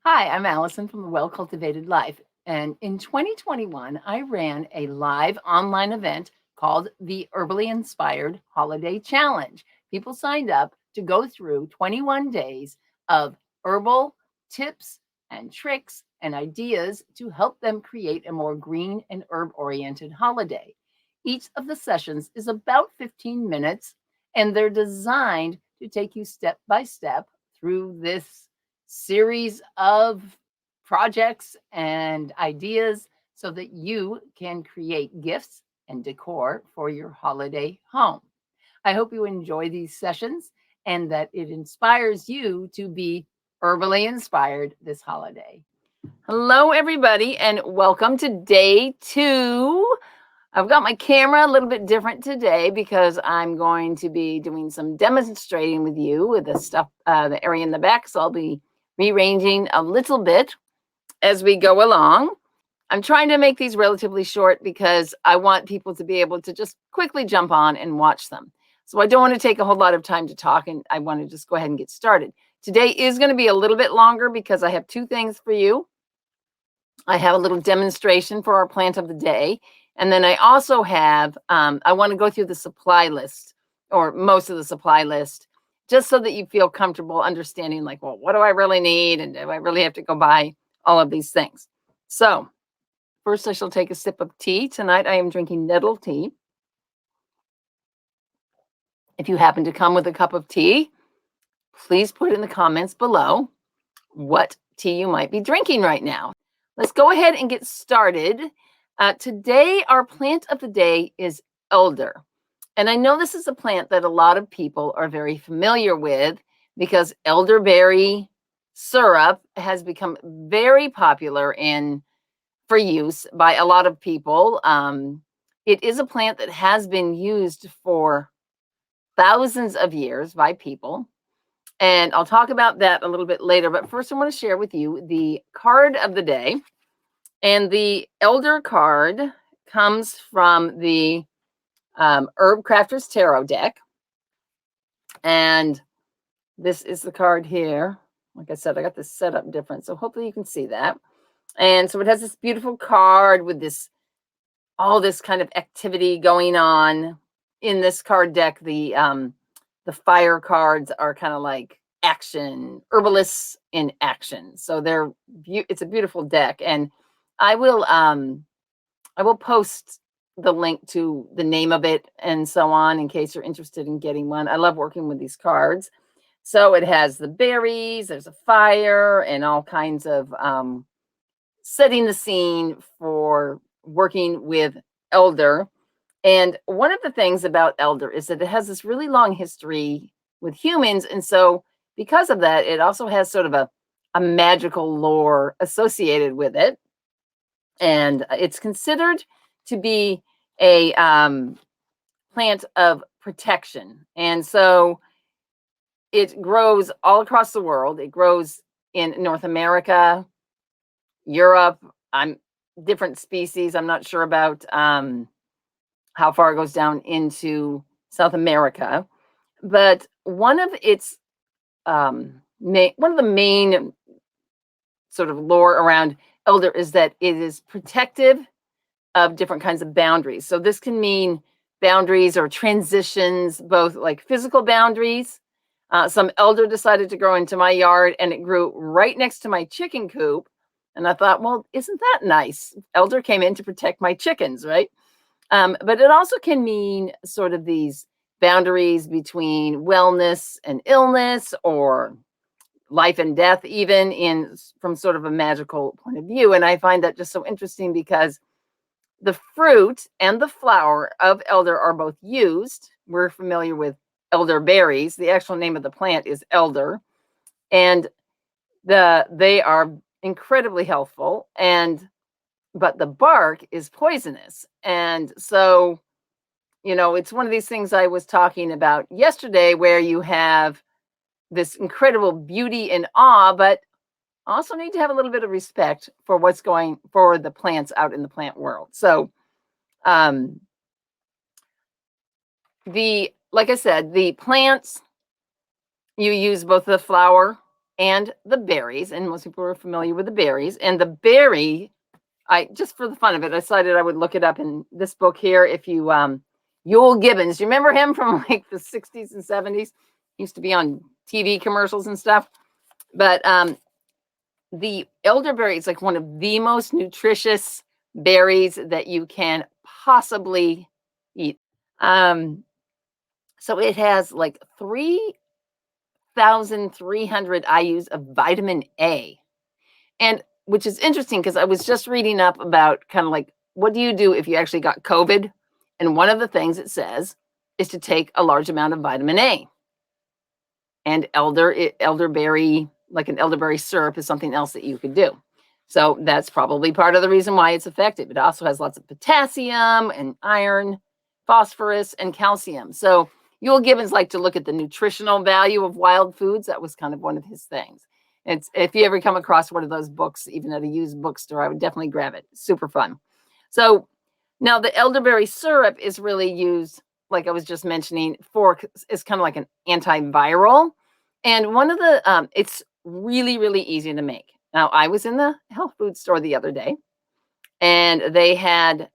Hi, I'm Allison from the Well Cultivated Life. And in 2021, I ran a live online event called the Herbally-Inspired Holiday Challenge. People signed up to go through 21 days of herbal tips and tricks and ideas to help them create a more green and herb oriented holiday. Each of the sessions is about 15 minutes, and they're designed to take you step by step through this series of projects and ideas so that you can create gifts and decor for your holiday home. I hope you enjoy these sessions and that it inspires you to be herbally inspired this holiday. Hello, everybody, and welcome to day 2. I've got my camera a little bit different today because I'm going to be doing some demonstrating with you with the stuff, the area in the back. So I'll be rearranging a little bit as we go along. I'm trying to make these relatively short because I want people to be able to just quickly jump on and watch them. So I don't want to take a whole lot of time to talk, and I want to just go ahead and get started. Today is going to be a little bit longer because I have 2 things for you. I have a little demonstration for our plant of the day. And then I also have, I want to go through the supply list, or most of the supply list, just so that you feel comfortable understanding, like, well, what do I really need? And do I really have to go buy all of these things? So first I shall take a sip of tea. Tonight I am drinking nettle tea. If you happen to come with a cup of tea, please put in the comments below what tea you might be drinking right now. Let's go ahead and get started. Today, our plant of the day is elder. And I know this is a plant that a lot of people are very familiar with because elderberry syrup has become very popular for use by a lot of people. It is a plant that has been used for thousands of years by people. And I'll talk about that a little bit later. But first, I want to share with you the card of the day. And the elder card comes from the Herbcrafter's Tarot deck. And this is the card here. Like I said, I got this set up different. So hopefully you can see that. And so it has this beautiful card with all this kind of activity going on in this card deck. The fire cards are kind of like action, herbalists in action. So it's a beautiful deck. And I will post the link to the name of it and so on in case you're interested in getting one. I love working with these cards. So it has the berries, there's a fire, and all kinds of setting the scene for working with elder. And one of the things about elder is that it has this really long history with humans. And so because of that, it also has sort of a magical lore associated with it. And it's considered to be a plant of protection. And so it grows all across the world. It grows in North America, Europe, different species. I'm not sure about how far it goes down into South America. But one of the main sort of lore around elder is that it is protective of different kinds of boundaries. So this can mean boundaries or transitions, both like physical boundaries. Some elder decided to grow into my yard, and it grew right next to my chicken coop. And I thought, well, isn't that nice? Elder came in to protect my chickens, right? But it also can mean sort of these boundaries between wellness and illness, or life and death, even from sort of a magical point of view. And I find that just so interesting because the fruit and the flower of elder are both used. We're familiar with elderberries. The actual name of the plant is elder, and they are incredibly healthful, but the bark is poisonous. And so, it's one of these things I was talking about yesterday, where you have this incredible beauty and awe, but also need to have a little bit of respect for what's going for the plants out in the plant world. So, like I said, the plants, you use both the flower and the berries. And most people are familiar with the berries. And the berry, just for the fun of it, I decided I would look it up in this book here. If you, Euell Gibbons, you remember him from like the 60s and 70s? He used to be on TV commercials and stuff. But the elderberry is like one of the most nutritious berries that you can possibly eat. So it has like 3,300 IUs of vitamin A. And which is interesting because I was just reading up about kind of like, what do you do if you actually got COVID? And one of the things it says is to take a large amount of vitamin A. And elderberry, like an elderberry syrup, is something else that you could do. So that's probably part of the reason why it's effective. It also has lots of potassium and iron, phosphorus, and calcium. So Euell Gibbons liked to look at the nutritional value of wild foods. That was kind of one of his things. If you ever come across one of those books, even at a used bookstore, I would definitely grab it. Super fun. So now the elderberry syrup is really used, like I was just mentioning, it's kind of like an antiviral. And one of the, it's really, really easy to make. Now, I was in the health food store the other day, and they had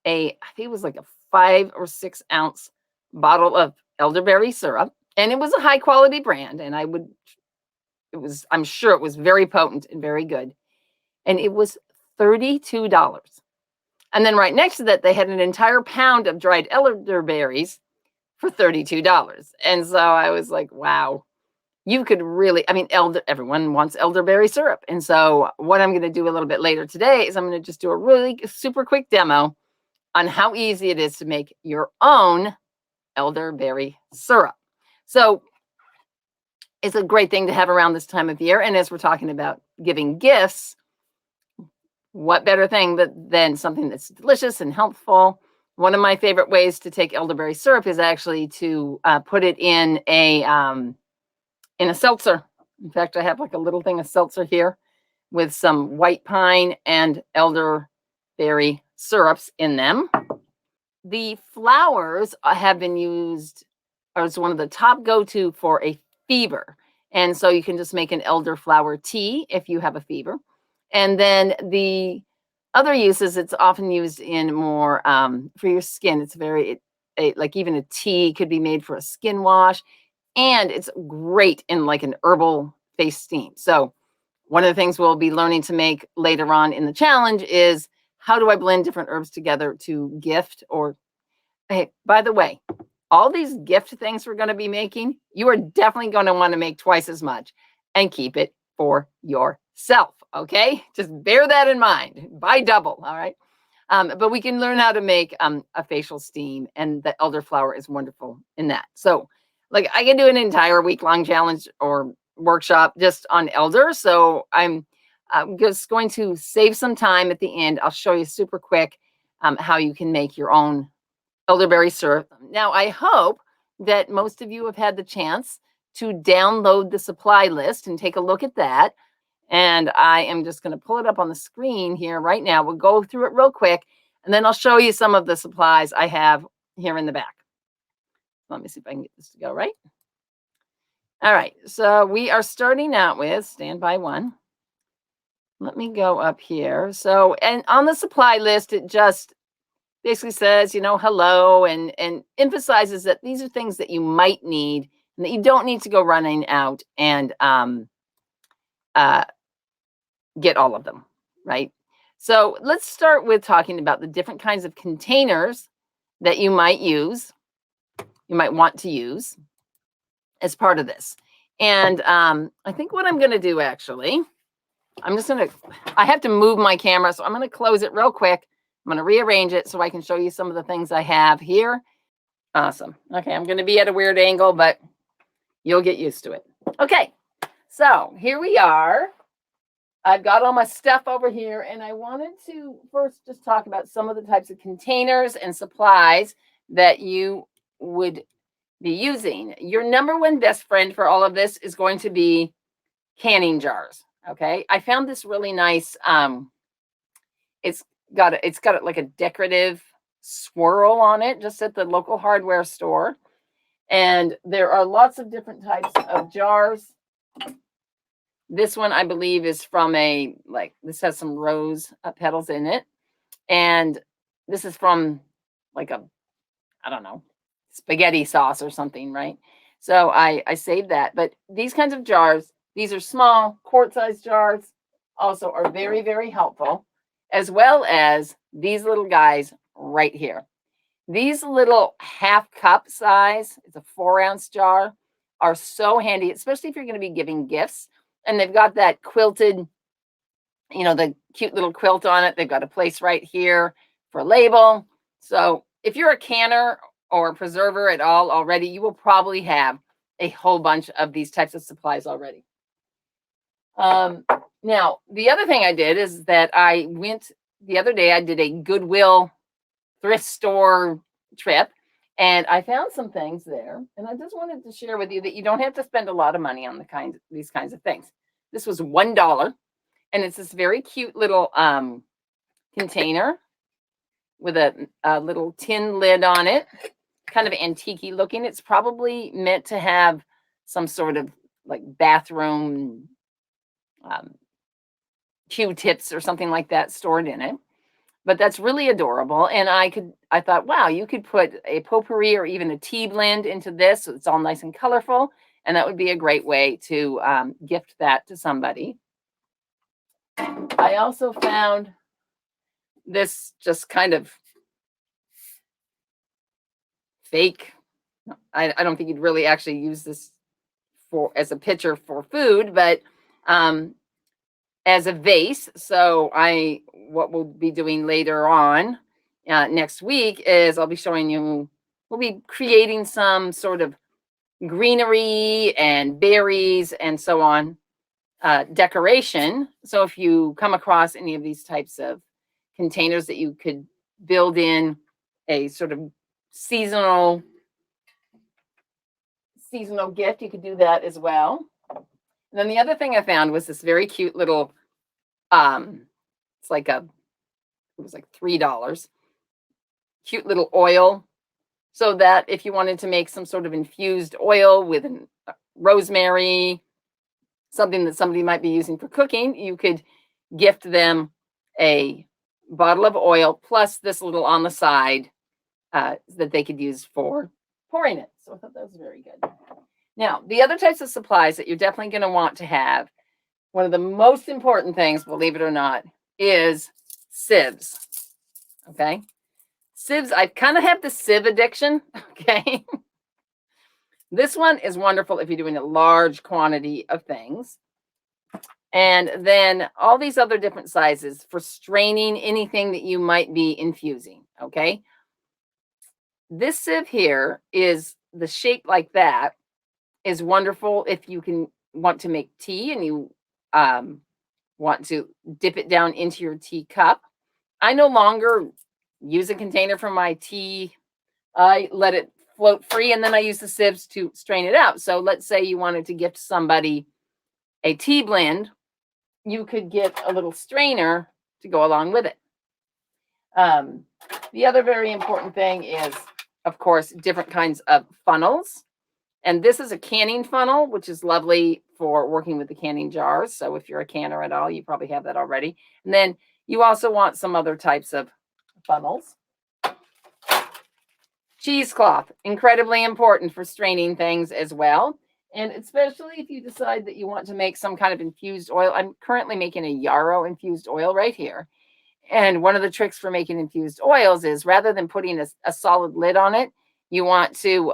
I think it was like a 5 or 6 ounce bottle of elderberry syrup, and it was a high quality brand. And I'm sure it was very potent and very good. And it was $32. And then right next to that, they had an entire pound of dried elderberries for $32. And so I was like, wow, you could really, everyone wants elderberry syrup. And so what I'm going to do a little bit later today is I'm going to just do a really super quick demo on how easy it is to make your own elderberry syrup. So it's a great thing to have around this time of year. And as we're talking about giving gifts, what better thing than something that's delicious and helpful? One of my favorite ways to take elderberry syrup is actually to put it in a seltzer. In fact, I have like a little thing of seltzer here with some white pine and elderberry syrups in them. The flowers have been used as one of the top go-to for a fever. And so you can just make an elderflower tea if you have a fever. And then the other uses, it's often used in more for your skin. It's like even a tea could be made for a skin wash. And it's great in like an herbal face steam. So one of the things we'll be learning to make later on in the challenge is, how do I blend different herbs together to gift? Or, hey, by the way, all these gift things we're going to be making, you are definitely going to want to make twice as much and keep it for yourself. Okay, just bear that in mind. Buy double. All right. But we can learn how to make a facial steam, and the elderflower is wonderful in that. So like I can do an entire week-long challenge or workshop just on elder. So I'm just going to save some time at the end. I'll show you super quick how you can make your own elderberry syrup. Now, I hope that most of you have had the chance to download the supply list and take a look at that. And I am just going to pull it up on the screen here right now. We'll go through it real quick, and then I'll show you some of the supplies I have here in the back. Let me see if I can get this to go right. All right, so we are starting out with standby one. Let me go up here. So, and on the supply list, it just basically says, hello, and emphasizes that these are things that you might need and that you don't need to go running out and get all of them, right? So let's start with talking about the different kinds of containers that you might want to use as part of this. And I think what I'm going to do, actually, I have to move my camera, so I'm going to close it real quick. I'm going to rearrange it so I can show you some of the things I have here. Awesome. Okay, I'm going to be at a weird angle, but you'll get used to it. Okay, so here we are. I've got all my stuff over here, and I wanted to first just talk about some of the types of containers and supplies that you would be using. Your number one best friend for all of this is going to be canning jars. Okay, I found this really nice. It's got like a decorative swirl on it just at the local hardware store. And there are lots of different types of jars. This one, I believe, is from this has some rose petals in it. And this is from like I don't know, spaghetti sauce or something, right? So I saved that. But these kinds of jars, these are small quart-sized jars, also are very, very helpful, as well as these little guys right here. These little half cup size, it's a 4-ounce jar, are so handy, especially if you're going to be giving gifts. And they've got that quilted, the cute little quilt on it. They've got a place right here for a label. So if you're a canner or a preserver at all already, you will probably have a whole bunch of these types of supplies already. Now, the other thing I did is that the other day, I did a Goodwill thrift store trip, and I found some things there, and I just wanted to share with you that you don't have to spend a lot of money on these kinds of things. This was $1, and it's this very cute little container with a little tin lid on it, kind of antique-y looking. It's probably meant to have some sort of like bathroom Q-tips or something like that stored in it. But that's really adorable. And I thought, wow, you could put a potpourri or even a tea blend into this, so it's all nice and colorful. And that would be a great way to gift that to somebody. I also found this just kind of fake. I don't think you'd really actually use this as a pitcher for food, but as a vase. So what we'll be doing later on next week is I'll be showing you, we'll be creating some sort of greenery and berries and so on decoration. So if you come across any of these types of containers that you could build in a sort of seasonal gift, you could do that as well. And then the other thing I found was this very cute little it was like $3, cute little oil, so that if you wanted to make some sort of infused oil with rosemary, something that somebody might be using for cooking, you could gift them a bottle of oil plus this little on the side that they could use for pouring it. So I thought that was very good. Now, the other types of supplies that you're definitely going to want to have, one of the most important things, believe it or not, is sieves. Okay. Sieves, I kind of have the sieve addiction. Okay. This one is wonderful if you're doing a large quantity of things. And then all these other different sizes for straining anything that you might be infusing. Okay. This sieve here is the shape like that, is wonderful if you want to make tea and you want to dip it down into your teacup. I no longer use a container for my tea. I let it float free, and then I use the sieves to strain it out. So let's say you wanted to gift somebody a tea blend, you could get a little strainer to go along with it. The other very important thing is, of course, different kinds of funnels. And this is a canning funnel, which is lovely for working with the canning jars. So if you're a canner at all, you probably have that already. And then you also want some other types of funnels. Cheesecloth, incredibly important for straining things as well. And especially if you decide that you want to make some kind of infused oil. I'm currently making a yarrow infused oil right here. And one of the tricks for making infused oils is rather than putting a solid lid on it, you want to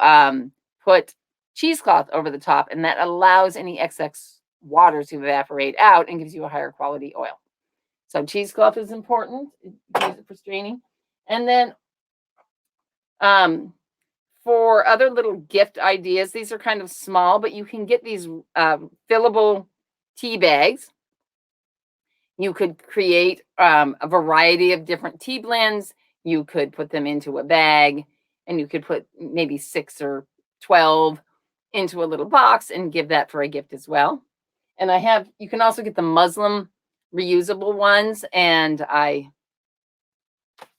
put cheesecloth over the top, and that allows any excess water to evaporate out and gives you a higher quality oil. So cheesecloth is important. Use it for straining. And then for other little gift ideas, these are kind of small, but you can get these fillable tea bags. You could create a variety of different tea blends. You could put them into a bag, and you could put maybe 6 or 12 into a little box and give that for a gift as well. And you can also get the Muslim reusable ones, and I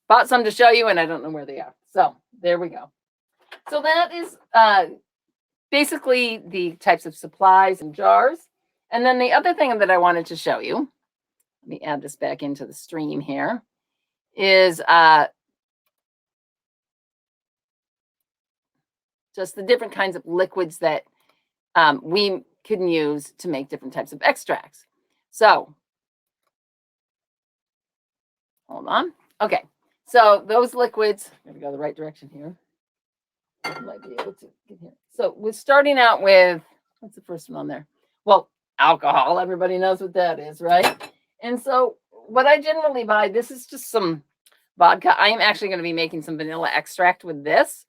bought some to show you, and I don't know where they are. So there we go. So that is basically the types of supplies and jars. And then the other thing that I wanted to show you, let me add this back into the stream here, is just the different kinds of liquids that we can use to make different types of extracts. So, hold on. Okay, so those liquids, I'm going to go the right direction here. I might be able to get here. So we're starting out with, what's the first one on there? Well, alcohol. Everybody knows what that is, right? And so what I generally buy, this is just some vodka. I am actually going to be making some vanilla extract with this,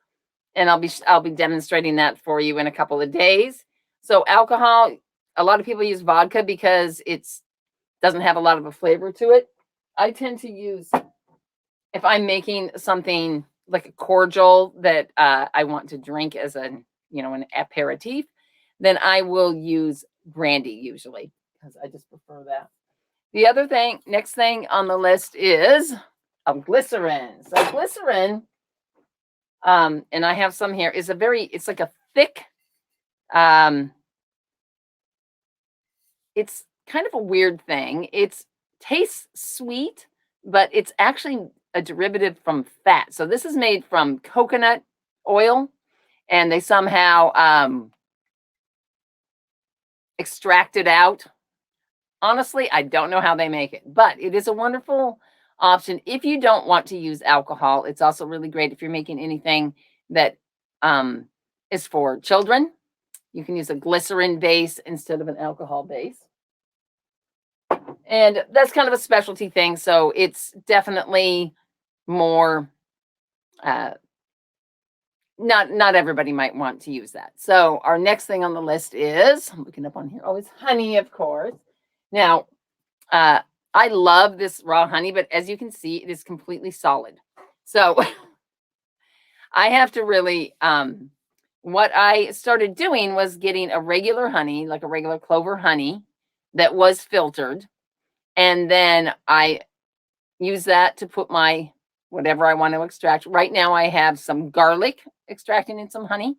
and I'll be demonstrating that for you in a couple of days. So alcohol, a lot of people use vodka because it's doesn't have a lot of a flavor to it. I tend to use, if I'm making something like a cordial that I want to drink as an aperitif, then I will use brandy usually because I just prefer that. The other thing, next thing on the list is glycerin. So glycerin, and I have some here, is it's like a thick, it's kind of a weird thing. It tastes sweet, but it's actually a derivative from fat. So this is made from coconut oil, and they somehow extract it out. Honestly, I don't know how they make it, but it is a wonderful option if you don't want to use alcohol. It's also really great if you're making anything that is for children. You can use a glycerin base instead of an alcohol base. And that's kind of a specialty thing. So it's definitely more, not everybody might want to use that. So our next thing on the list is, I'm looking up on here, it's honey, of course. Now, I love this raw honey, but as you can see, it is completely solid. So I have to really, what I started doing was getting a regular honey, like a regular clover honey that was filtered. And then I use that to put my whatever I want to extract. Right now I have some garlic extracting in some honey.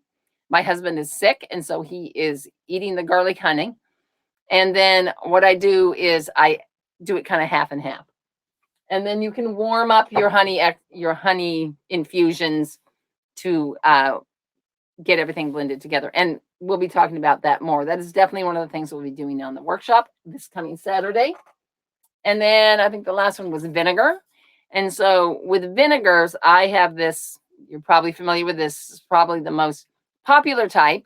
My husband is sick, and so he is eating the garlic honey. And then what I do is I do it kind of half and half. And then you can warm up your honey infusions to get everything blended together. And we'll be talking about that more. That is definitely one of the things we'll be doing on the workshop this coming Saturday. And then I think the last one was vinegar. And so with vinegars, I have this, you're probably familiar with this, it's probably the most popular type,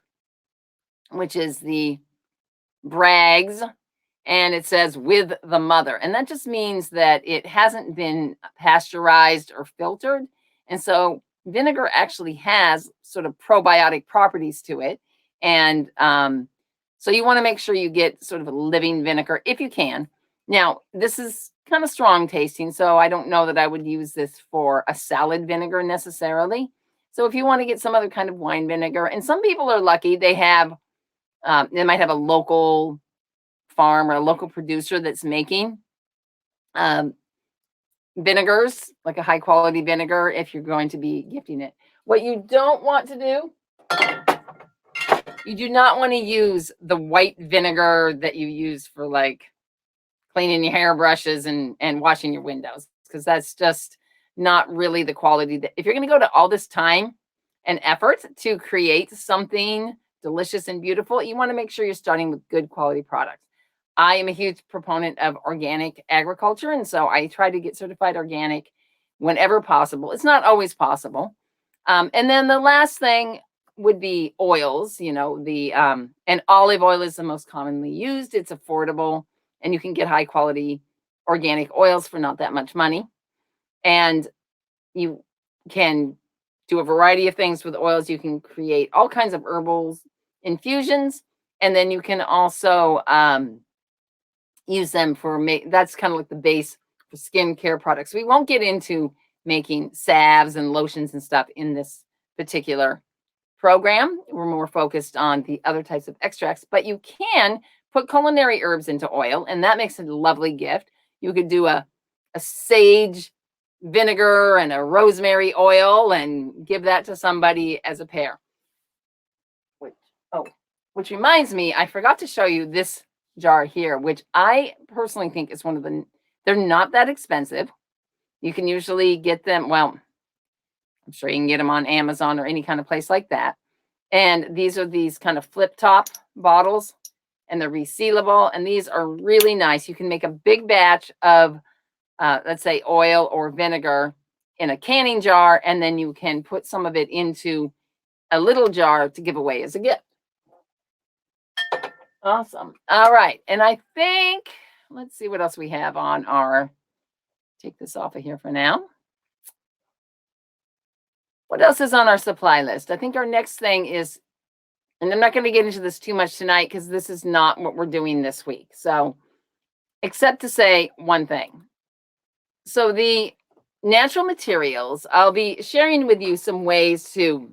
which is the Bragg's, and it says with the mother. And that just means that it hasn't been pasteurized or filtered. And so vinegar actually has sort of probiotic properties to it. And so you want to make sure you get sort of a living vinegar if you can. Now, this is kind of strong tasting, so I don't know that I would use this for a salad vinegar necessarily. So if you want to get some other kind of wine vinegar, and some people are lucky, they might have a local farm or a local producer that's making vinegars, like a high quality vinegar, if you're going to be gifting it. What you don't want to do, you do not want to use the white vinegar that you use for like cleaning your hairbrushes and washing your windows, because that's just not really the quality that, if you're going to go to all this time and effort to create something delicious and beautiful, you want to make sure you're starting with good quality products. I am a huge proponent of organic agriculture, and so I try to get certified organic whenever possible. It's not always possible. And then the last thing would be oils. And olive oil is the most commonly used. It's affordable, and you can get high quality organic oils for not that much money. And you can do a variety of things with oils. You can create all kinds of herbals, infusions, and then you can also use them for that's kind of like the base for skincare products. We won't get into making salves and lotions and stuff in this particular program. We're more focused on the other types of extracts, but you can put culinary herbs into oil, and that makes it a lovely gift. You could do a sage vinegar and a rosemary oil and give that to somebody as a pair. Which reminds me, I forgot to show you this jar here, which I personally think is one of the, they're not that expensive. You can usually get them, well, I'm sure you can get them on Amazon or any kind of place like that. And these are these kind of flip top bottles, and they're resealable. And these are really nice. You can make a big batch of, let's say, oil or vinegar in a canning jar, and then you can put some of it into a little jar to give away as a gift. Awesome. All right. And I think, let's see what else we have on our, take this off of here for now. What else is on our supply list? I think our next thing is, and I'm not going to get into this too much tonight because this is not what we're doing this week. So, except to say one thing. So, the natural materials, I'll be sharing with you some ways to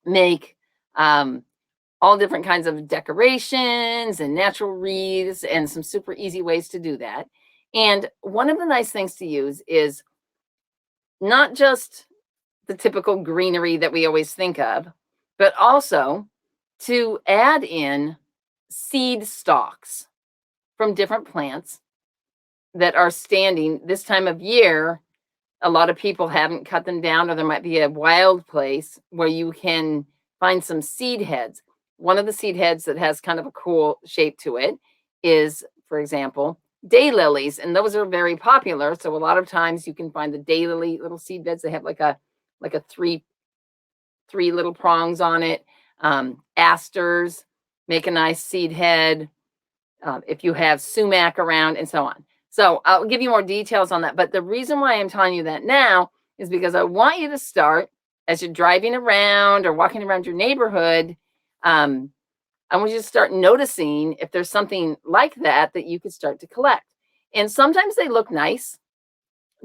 make all different kinds of decorations and natural wreaths and some super easy ways to do that. And one of the nice things to use is not just the typical greenery that we always think of, but also to add in seed stalks from different plants that are standing this time of year. A lot of people haven't cut them down, or there might be a wild place where you can find some seed heads. One of the seed heads that has kind of a cool shape to it is, for example, daylilies, and those are very popular. So a lot of times you can find the daylily little seed beds. They have like a three little prongs on it. Asters make a nice seed head. If you have sumac around, and so on. So I'll give you more details on that. But the reason why I'm telling you that now is because I want you to start, as you're driving around or walking around your neighborhood, I want you to start noticing if there's something like that that you could start to collect. And sometimes they look nice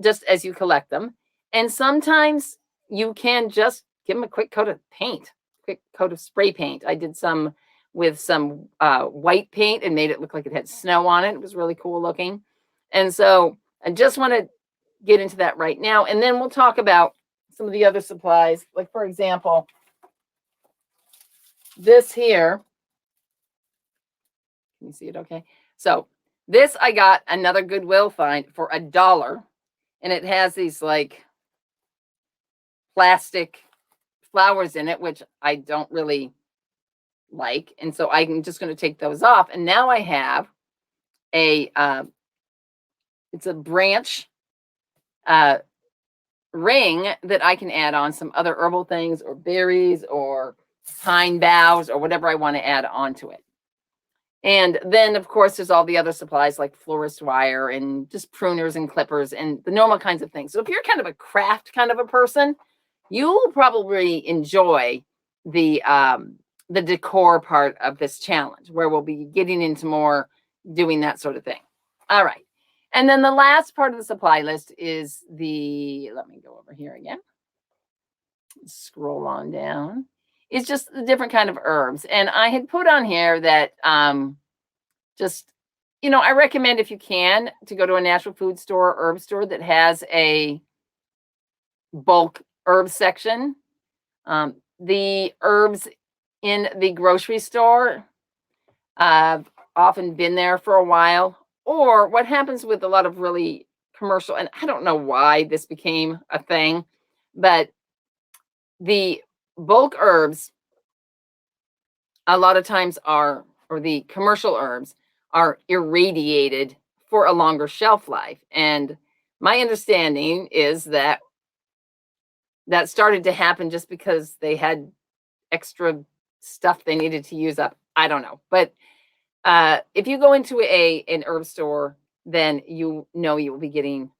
just as you collect them. And sometimes you can just give them a quick coat of paint, quick coat of spray paint. I did some with some white paint and made it look like it had snow on it. It was really cool looking. And so I just want to get into that right now. And then we'll talk about some of the other supplies. Like, for example, this here. Can you see it okay? So this I got another Goodwill find for $1. And it has these like plastic flowers in it, which I don't really like. And so I'm just going to take those off. And now I have a, it's a branch ring that I can add on some other herbal things or berries or pine boughs or whatever I want to add onto it. And then, of course, there's all the other supplies like florist wire and just pruners and clippers and the normal kinds of things. So if you're kind of a craft kind of a person, you'll probably enjoy the decor part of this challenge, where we'll be getting into more doing that sort of thing. All right. And then the last part of the supply list is the, let me go over here again, scroll on down. It's just the different kind of herbs. And I had put on here that just, you know, I recommend, if you can, to go to a natural food store or herb store that has a bulk herb section. The herbs in the grocery store, I've often been there for a while. Or what happens with a lot of really commercial, and I don't know why this became a thing, but the bulk herbs a lot of times are, or the commercial herbs are irradiated for a longer shelf life. And my understanding is that that started to happen just because they had extra stuff they needed to use up. I don't know. But if you go into an herb store, then you know you will be getting,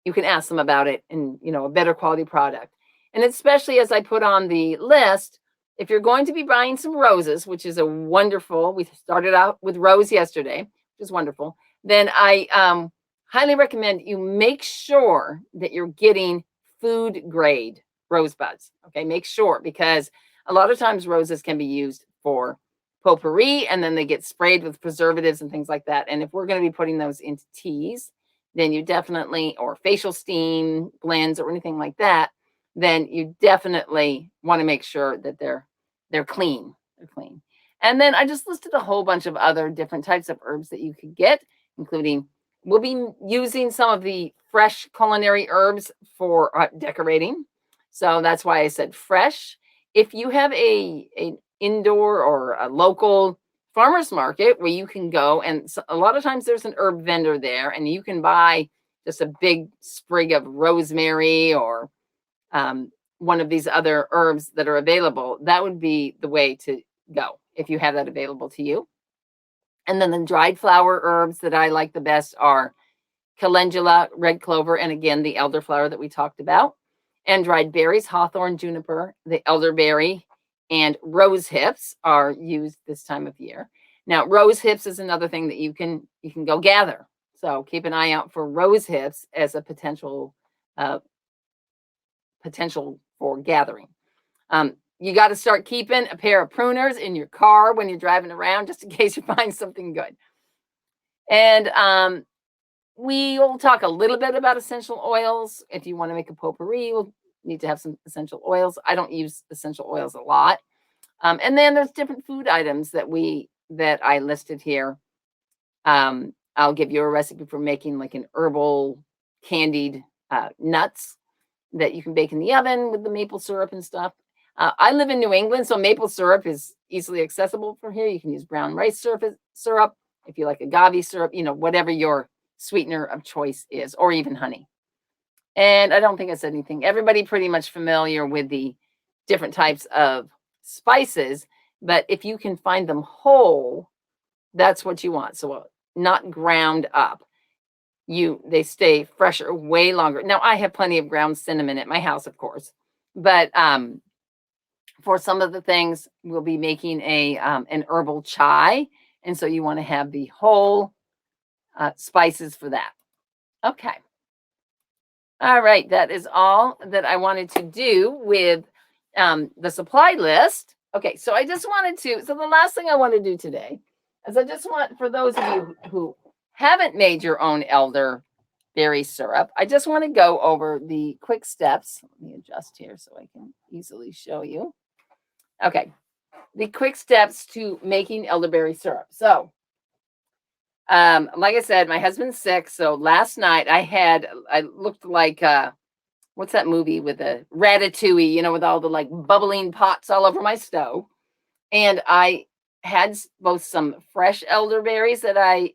you can ask them about it, and, you know, a better quality product. And especially, as I put on the list, if you're going to be buying some roses, which is a wonderful, we started out with rose yesterday, which is wonderful, then I highly recommend you make sure that you're getting food grade rose buds. Okay, make sure, because a lot of times roses can be used for potpourri, and then they get sprayed with preservatives and things like that. And if we're going to be putting those into teas, then you definitely, or facial steam blends or anything like that, then you definitely want to make sure that they're clean. They're clean. And then I just listed a whole bunch of other different types of herbs that you could get, including we'll be using some of the fresh culinary herbs for decorating. So that's why I said fresh. If you have an indoor or a local farmer's market where you can go, and a lot of times there's an herb vendor there, and you can buy just a big sprig of rosemary or one of these other herbs that are available, that would be the way to go if you have that available to you. And then the dried flower herbs that I like the best are calendula, red clover, and again, the elderflower that we talked about, and dried berries, hawthorn, juniper, the elderberry, and rose hips are used this time of year. Now, rose hips is another thing that you can go gather. So keep an eye out for rose hips as a potential for gathering. You got to start keeping a pair of pruners in your car when you're driving around, just in case you find something good. And we will talk a little bit about essential oils. If you want to make a potpourri, you'll need to have some essential oils. I don't use essential oils a lot. And then there's different food items that I listed here. I'll give you a recipe for making like an herbal candied nuts that you can bake in the oven with the maple syrup and stuff. I live in New England, so maple syrup is easily accessible from here. You can use brown rice syrup. If you like agave syrup, whatever your sweetener of choice is, or even honey. And I don't think I said anything. Everybody pretty much familiar with the different types of spices, but if you can find them whole, that's what you want. So not ground up. They stay fresher way longer. Now I have plenty of ground cinnamon at my house, of course, but for some of the things we'll be making an herbal chai, and so you want to have the whole spices for that. Okay. All right, that is all that I wanted to do with the supply list. Okay, so the last thing I want to do today is I just want, for those of you who haven't made your own elderberry syrup, I just want to go over the quick steps. Let me adjust here so I can easily show you. Okay, the quick steps to making elderberry syrup. So, like I said, my husband's sick. So last night I looked like, what's that movie with the Ratatouille, with all the like bubbling pots all over my stove. And I had both some fresh elderberries that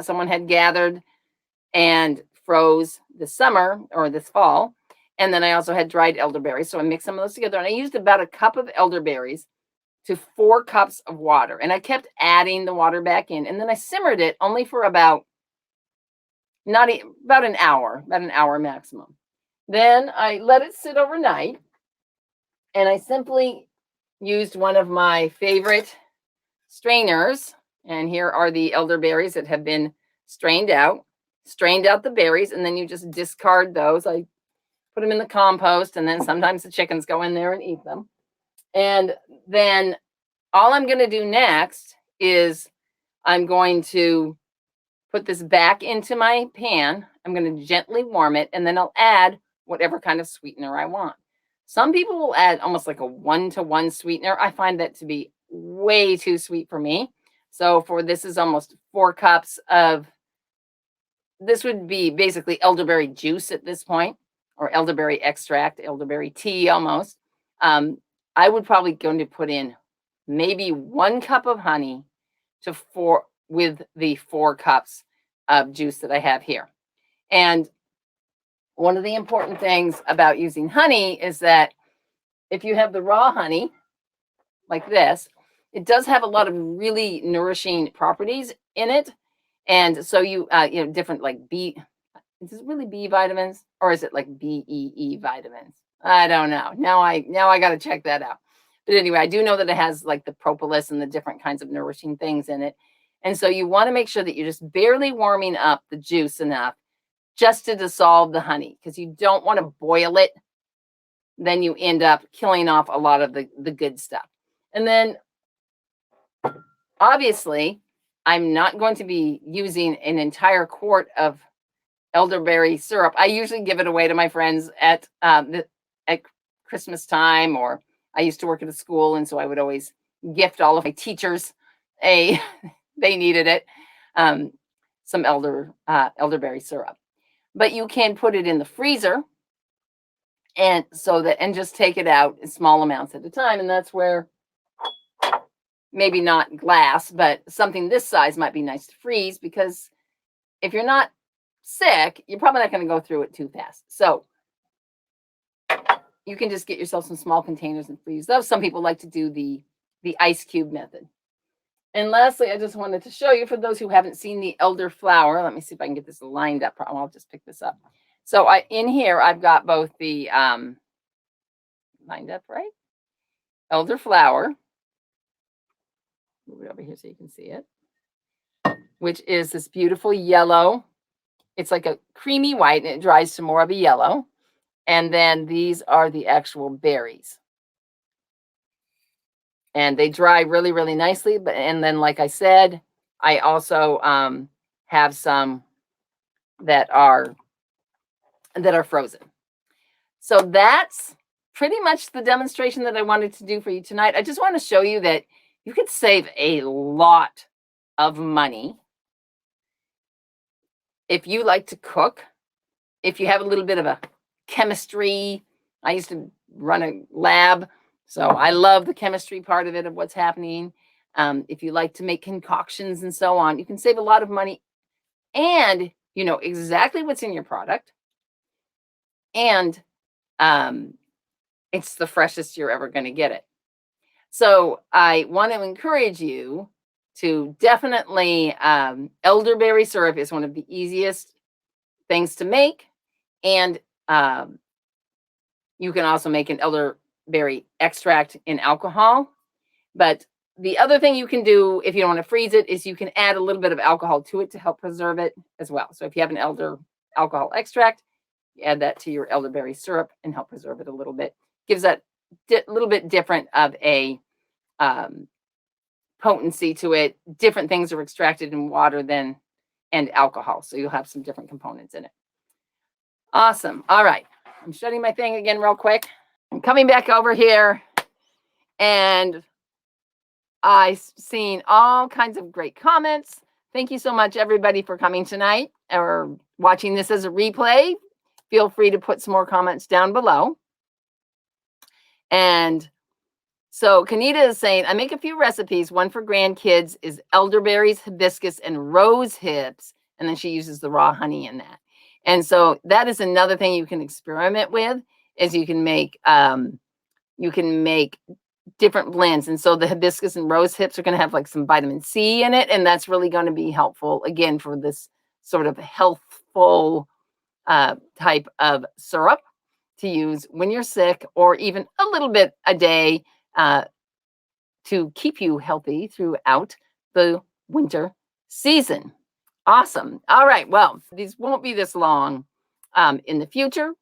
someone had gathered and froze this summer or this fall. And then I also had dried elderberries. So I mixed some of those together, and I used about a cup of elderberries to 4 cups of water. And I kept adding the water back in. And then I simmered it only for about an hour maximum. Then I let it sit overnight. And I simply used one of my favorite strainers. And here are the elderberries that have been strained out the berries. And then you just discard those. I put them in the compost. And then sometimes the chickens go in there and eat them. And then all I'm going to do next is I'm going to put this back into my pan. I'm going to gently warm it, and then I'll add whatever kind of sweetener I want. Some people will add almost like a 1-to-1 sweetener. I find that to be way too sweet for me. So this is almost 4 cups of, this would be basically elderberry juice at this point, or elderberry extract, elderberry tea almost. I would probably going to put in maybe 1 cup of honey with the 4 cups of juice that I have here. And one of the important things about using honey is that if you have the raw honey like this, it does have a lot of really nourishing properties in it. And so different like B, is this really B vitamins, or is it like BEE vitamins? I don't know. Now I got to check that out. But anyway, I do know that it has like the propolis and the different kinds of nourishing things in it. And so you want to make sure that you're just barely warming up the juice enough just to dissolve the honey, because you don't want to boil it. Then you end up killing off a lot of the good stuff. And then obviously I'm not going to be using an entire quart of elderberry syrup. I usually give it away to my friends at Christmas time, or I used to work at a school, and so I would always gift all of my teachers they needed it, some elderberry syrup. But you can put it in the freezer and just take it out in small amounts at a time. And that's where maybe not glass, but something this size might be nice to freeze, because if you're not sick, you're probably not going to go through it too fast. So you can just get yourself some small containers and freeze those. Some people like to do the ice cube method. And lastly, I just wanted to show you, for those who haven't seen the elderflower, let me see if I can get this lined up. I'll just pick this up. So in here, I've got both the lined up, right? Elderflower. Move it over here so you can see it, which is this beautiful yellow. It's like a creamy white, and it dries to more of a yellow. And then these are the actual berries. And they dry really, really nicely. And then, like I said, I also have some that are frozen. So that's pretty much the demonstration that I wanted to do for you tonight. I just want to show you that you could save a lot of money if you like to cook, if you have a little bit of a chemistry. I used to run a lab, so I love the chemistry part of it, of what's happening. If you like to make concoctions and so on, you can save a lot of money, and you know exactly what's in your product, and it's the freshest you're ever going to get it. So I want to encourage you to definitely, elderberry syrup is one of the easiest things to make. And you can also make an elderberry extract in alcohol. But the other thing you can do, if you don't want to freeze it, is you can add a little bit of alcohol to it to help preserve it as well. So if you have an alcohol extract, you add that to your elderberry syrup and help preserve it a little bit. Gives that little bit different of a potency to it. Different things are extracted in water and alcohol. So you'll have some different components in it. Awesome. All right. I'm shutting my thing again real quick. I'm coming back over here, and I've seen all kinds of great comments. Thank you so much, everybody, for coming tonight or watching this as a replay. Feel free to put some more comments down below. And so Kanita is saying, I make a few recipes. One for grandkids is elderberries, hibiscus, and rose hips. And then she uses the raw honey in that. And so that is another thing you can experiment with, is you can make different blends. And so the hibiscus and rose hips are going to have like some vitamin C in it. And that's really going to be helpful, again, for this sort of healthful type of syrup to use when you're sick, or even a little bit a day to keep you healthy throughout the winter season. Awesome. All right. Well, these won't be this long in the future.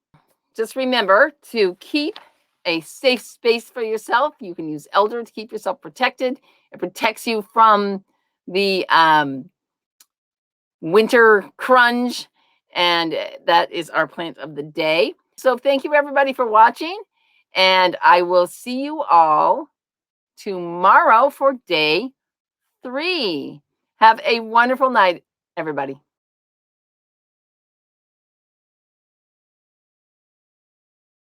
Just remember to keep a safe space for yourself. You can use elder to keep yourself protected. It protects you from the winter crunge. And that is our plant of the day. So thank you, everybody, for watching. And I will see you all tomorrow for day 3. Have a wonderful night, everybody.